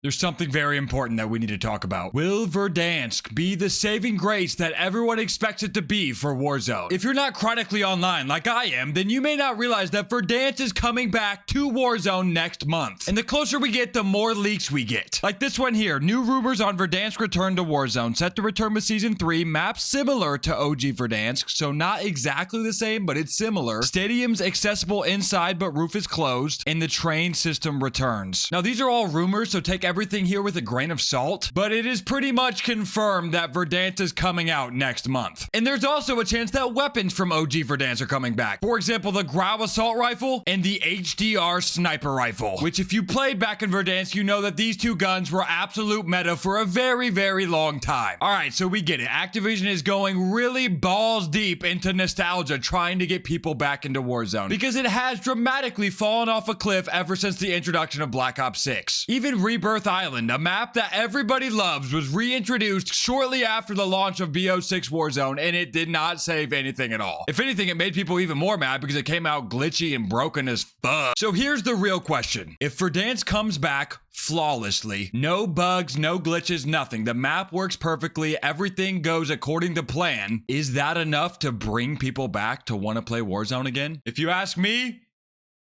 There's something very important that we need to talk about. Will Verdansk be the saving grace that everyone expects it to be for Warzone? If you're not chronically online like I am, then you may not realize that Verdansk is coming back to Warzone next month. And the closer we get, the more leaks we get. Like this one here, new rumors on Verdansk return to Warzone, set to return with Season 3, map similar to OG Verdansk, so not exactly the same, but it's similar. Stadium's accessible inside, but roof is closed, and the train system returns. Now these are all rumors, so take everything here with a grain of salt, but it is pretty much confirmed that Verdansk is coming out next month. And there's also a chance that weapons from OG Verdansk are coming back. For example, the Grau assault rifle and the HDR sniper rifle, which if you played back in Verdansk, you know that these two guns were absolute meta for a very, very long time. All right, so we get it. Activision is going really balls deep into nostalgia, trying to get people back into Warzone because it has dramatically fallen off a cliff ever since the introduction of Black Ops 6. Even Rebirth Island, a map that everybody loves, was reintroduced shortly after the launch of BO6 Warzone, and it did not save anything at all. If anything, it made people even more mad because it came out glitchy and broken as fuck. So here's the real question. If Verdansk comes back flawlessly, no bugs, no glitches, nothing, the map works perfectly, everything goes according to plan, is that enough to bring people back to want to play Warzone again? If you ask me,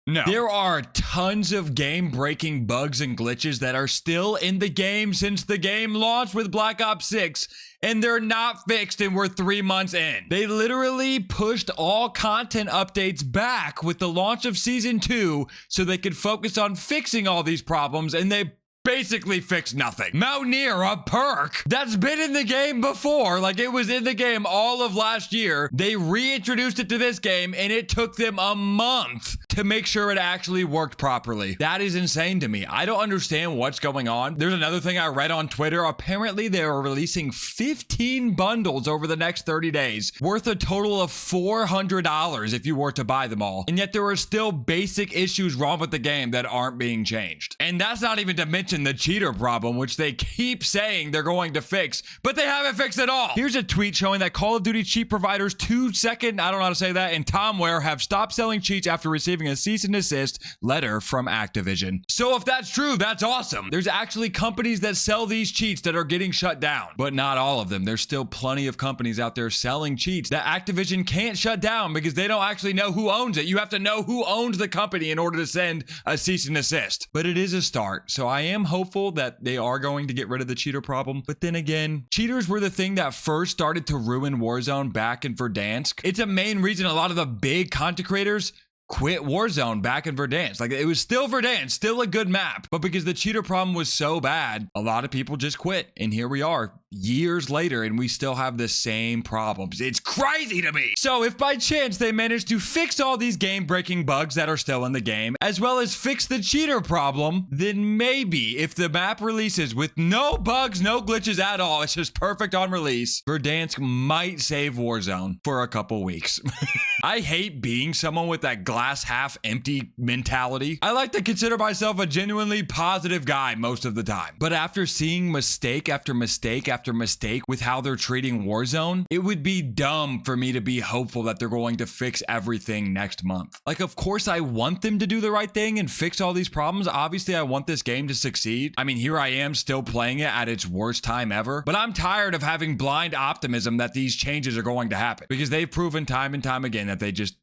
no. There are tons of game-breaking bugs and glitches that are still in the game since the game launched with Black Ops 6, and they're not fixed, and we're 3 months in. They literally pushed all content updates back with the launch of Season 2 so they could focus on fixing all these problems, and they basically fixed nothing. Mountaineer, a perk that's been in the game before, like it was in the game all of last year. They reintroduced it to this game and it took them a month to make sure it actually worked properly. That is insane to me. I don't understand what's going on. There's another thing I read on Twitter. Apparently they are releasing 15 bundles over the next 30 days, worth a total of $400 if you were to buy them all. And yet there are still basic issues wrong with the game that aren't being changed. And that's not even to mention the cheater problem, which they keep saying they're going to fix, but they haven't fixed it all. Here's a tweet showing that Call of Duty cheat providers 2Second, I don't know how to say that, and Tomware have stopped selling cheats after receiving a cease and desist letter from Activision. So if that's true, that's awesome. There's actually companies that sell these cheats that are getting shut down, but not all of them. There's still plenty of companies out there selling cheats that Activision can't shut down because they don't actually know who owns it. You have to know who owns the company in order to send a cease and desist. But it is a start, so I am hopeful that they are going to get rid of the cheater problem. But then again, cheaters were the thing that first started to ruin Warzone back in Verdansk. It's a main reason a lot of the big content creators quit Warzone back in Verdansk. Like, it was still Verdansk, still a good map, but because the cheater problem was so bad, a lot of people just quit. And here we are years later and we still have the same problems. It's crazy to me. So if by chance they manage to fix all these game-breaking bugs that are still in the game, as well as fix the cheater problem, then maybe if the map releases with no bugs, no glitches at all, it's just perfect on release, Verdansk might save Warzone for a couple weeks. I hate being someone with that glass half empty mentality. I like to consider myself a genuinely positive guy most of the time. But after seeing mistake after mistake after mistake with how they're treating Warzone, it would be dumb for me to be hopeful that they're going to fix everything next month. Like, of course I want them to do the right thing and fix all these problems. Obviously I want this game to succeed. I mean, here I am still playing it at its worst time ever, but I'm tired of having blind optimism that these changes are going to happen because they've proven time and time again that they just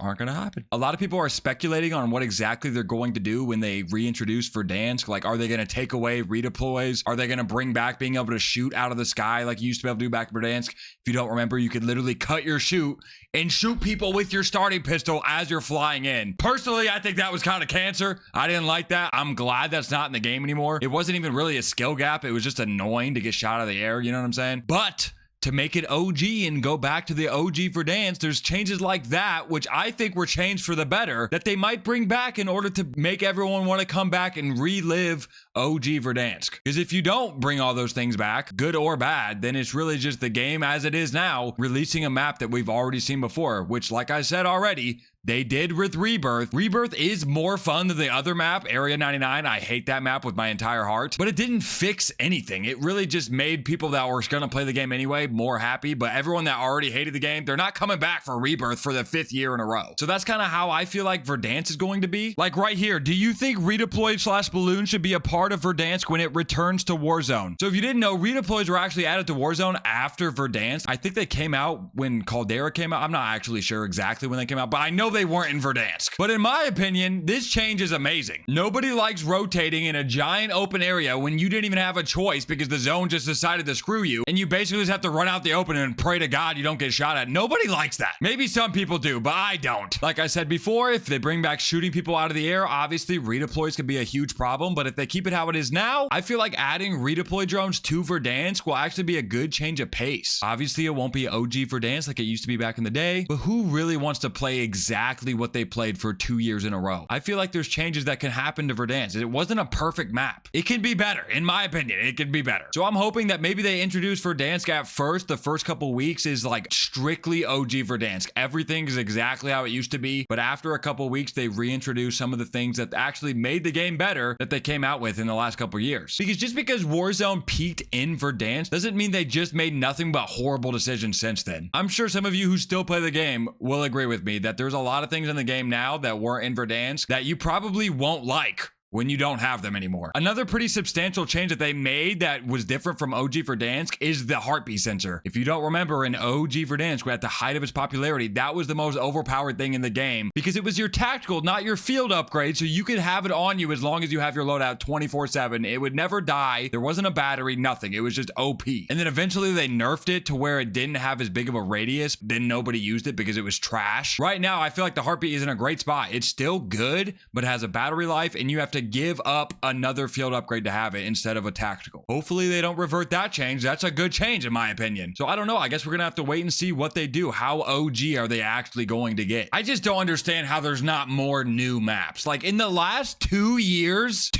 aren't going to happen. A lot of people are speculating on what exactly they're going to do when they reintroduce Verdansk. Like, are they going to take away redeploys? Are they going to bring back being able to shoot out of the sky like you used to be able to do back in Verdansk? If you don't remember, you could literally cut your shoot and shoot people with your starting pistol as you're flying in. Personally, I think that was kind of cancer. I didn't like that. I'm glad that's not in the game anymore. It wasn't even really a skill gap. It was just annoying to get shot out of the air. You know what I'm saying? But to make it OG and go back to the OG Verdansk, there's changes like that, which I think were changed for the better, that they might bring back in order to make everyone want to come back and relive OG Verdansk. Because if you don't bring all those things back, good or bad, then it's really just the game as it is now, releasing a map that we've already seen before, which, like I said already, they did with Rebirth. Rebirth is more fun than the other map, Area 99. I hate that map with my entire heart, but it didn't fix anything. It really just made people that were gonna play the game anyway more happy, but everyone that already hated the game, they're not coming back for Rebirth for the 5th year in a row. So that's kind of how I feel like Verdansk is going to be. Like right here, do you think Redeploy/Balloon should be a part of Verdansk when it returns to Warzone? So if you didn't know, Redeploys were actually added to Warzone after Verdansk. I think they came out when Caldera came out. I'm not actually sure exactly when they came out, but I know they weren't in Verdansk. But in my opinion, this change is amazing. Nobody likes rotating in a giant open area when you didn't even have a choice because the zone just decided to screw you and you basically just have to run out the open and pray to God you don't get shot at. Nobody likes that. Maybe some people do, but I don't. Like I said before, if they bring back shooting people out of the air, obviously redeploys could be a huge problem, but if they keep it how it is now, I feel like adding redeploy drones to Verdansk will actually be a good change of pace. Obviously, it won't be OG Verdansk like it used to be back in the day, but who really wants to play exactly what they played for 2 years in a row? I feel like there's changes that can happen to Verdansk. It wasn't a perfect map. It can be better. In my opinion, it can be better. So I'm hoping that maybe they introduce Verdansk at first. The first couple weeks is like strictly OG Verdansk. Everything is exactly how it used to be, but after a couple weeks, they reintroduce some of the things that actually made the game better that they came out with in the last couple years. Because just because Warzone peaked in Verdansk doesn't mean they just made nothing but horrible decisions since then. I'm sure some of you who still play the game will agree with me that there's a lot of things in the game now that weren't in Verdansk that you probably won't like when you don't have them anymore. Another pretty substantial change that they made that was different from OG Verdansk is the heartbeat sensor. If you don't remember, in OG Verdansk, at the height of its popularity, that was the most overpowered thing in the game because it was your tactical, not your field upgrade, so you could have it on you as long as you have your loadout 24/7. It would never die. There wasn't a battery, nothing. It was just OP. And then eventually they nerfed it to where it didn't have as big of a radius. Then nobody used it because it was trash. Right now, I feel like the heartbeat is in a great spot. It's still good, but it has a battery life, and you have to give up another field upgrade to have it instead of a tactical. Hopefully they don't revert that change. That's a good change in my opinion. So I don't know. I guess we're gonna have to wait and see what they do. How OG are they actually going to get? I just don't understand how there's not more new maps. Like in the last 2 years,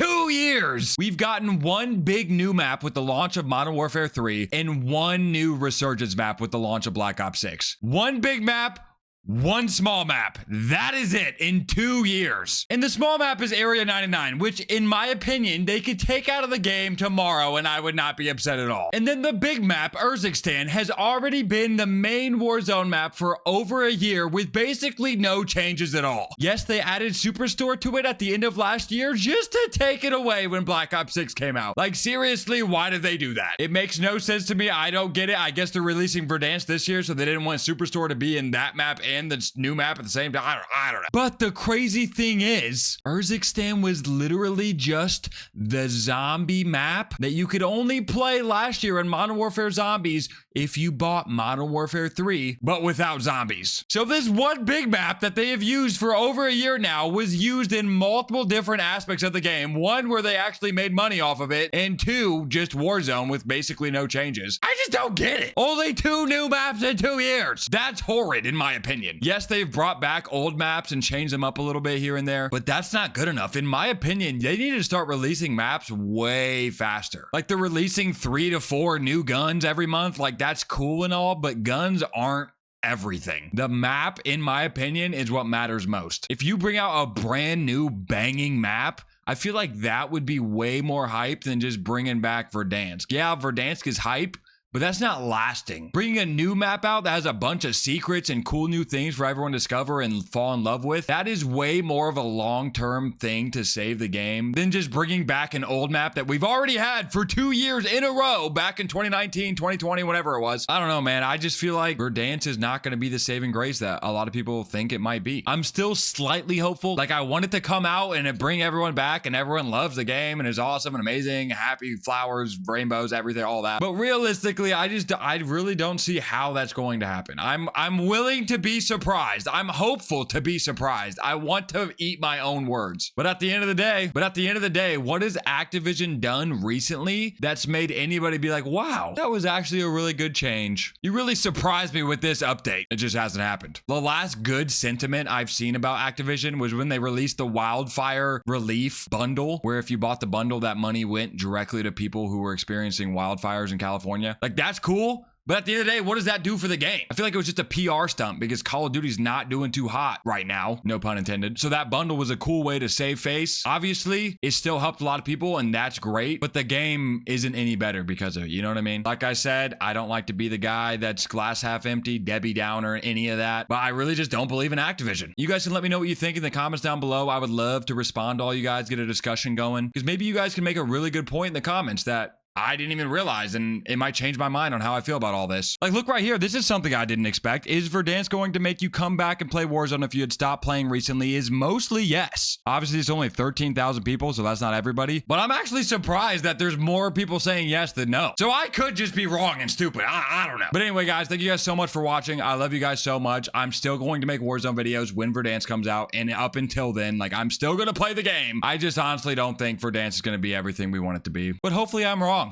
we've gotten one big new map with the launch of Modern Warfare 3 and one new Resurgence map with the launch of Black Ops 6. One big map, one small map. That is it in 2 years. And the small map is Area 99, which in my opinion, they could take out of the game tomorrow and I would not be upset at all. And then the big map, Urzikstan, has already been the main Warzone map for over a year with basically no changes at all. Yes, they added Superstore to it at the end of last year just to take it away when Black Ops 6 came out. Like seriously, why did they do that? It makes no sense to me. I don't get it. I guess they're releasing Verdansk this year, so they didn't want Superstore to be in that map and the new map at the same time. I don't know. But the crazy thing is, Urzikstan was literally just the zombie map that you could only play last year in Modern Warfare Zombies if you bought Modern Warfare 3, but without zombies. So this one big map that they have used for over a year now was used in multiple different aspects of the game. One, where they actually made money off of it, and two, just Warzone with basically no changes. I just don't get it. Only 2 new maps in 2 years. That's horrid in my opinion. Yes, they've brought back old maps and changed them up a little bit here and there, but that's not good enough. In my opinion, they need to start releasing maps way faster. Like they're releasing 3 to 4 new guns every month. Like that's cool and all, but guns aren't everything. The map, in my opinion, is what matters most. If you bring out a brand new banging map, I feel like that would be way more hype than just bringing back Verdansk. Yeah, Verdansk is hype, but that's not lasting. Bringing a new map out that has a bunch of secrets and cool new things for everyone to discover and fall in love with, that is way more of a long-term thing to save the game than just bringing back an old map that we've already had for 2 years in a row back in 2019, 2020, whatever it was. I don't know, man. I just feel like Verdansk is not going to be the saving grace that a lot of people think it might be. I'm still slightly hopeful. Like I want it to come out and it bring everyone back and everyone loves the game and is awesome and amazing, happy flowers, rainbows, everything, all that. But realistically, I really don't see how that's going to happen. I'm willing to be surprised. I'm hopeful to be surprised. I want to eat my own words. But at the end of the day, what has Activision done recently that's made anybody be like, wow, that was actually a really good change? You really surprised me with this update. It just hasn't happened. The last good sentiment I've seen about Activision was when they released the wildfire relief bundle, where if you bought the bundle, that money went directly to people who were experiencing wildfires in California. Like that's cool, But at the end of the day, what does that do for the game? I feel like it was just a PR stunt because Call of Duty's not doing too hot right now. No pun intended. So that bundle was a cool way to save face. Obviously, it still helped a lot of people and that's great, but the game isn't any better because of it. You know what I mean? Like I said, I don't like to be the guy that's glass half empty, Debbie Downer, any of that, but I really just don't believe in Activision. You guys can let me know what you think in the comments down below. I would love to respond to all you guys, get a discussion going, because maybe you guys can make a really good point in the comments that I didn't even realize, and it might change my mind on how I feel about all this. Like, look right here. This is something I didn't expect. Is Verdansk going to make you come back and play Warzone if you had stopped playing recently? Is mostly yes. Obviously, it's only 13,000 people, so that's not everybody. But I'm actually surprised that there's more people saying yes than no. So I could just be wrong and stupid. I don't know. But anyway, guys, thank you guys so much for watching. I love you guys so much. I'm still going to make Warzone videos when Verdansk comes out, and up until then, like, I'm still going to play the game. I just honestly don't think Verdansk is going to be everything we want it to be. But hopefully I'm wrong.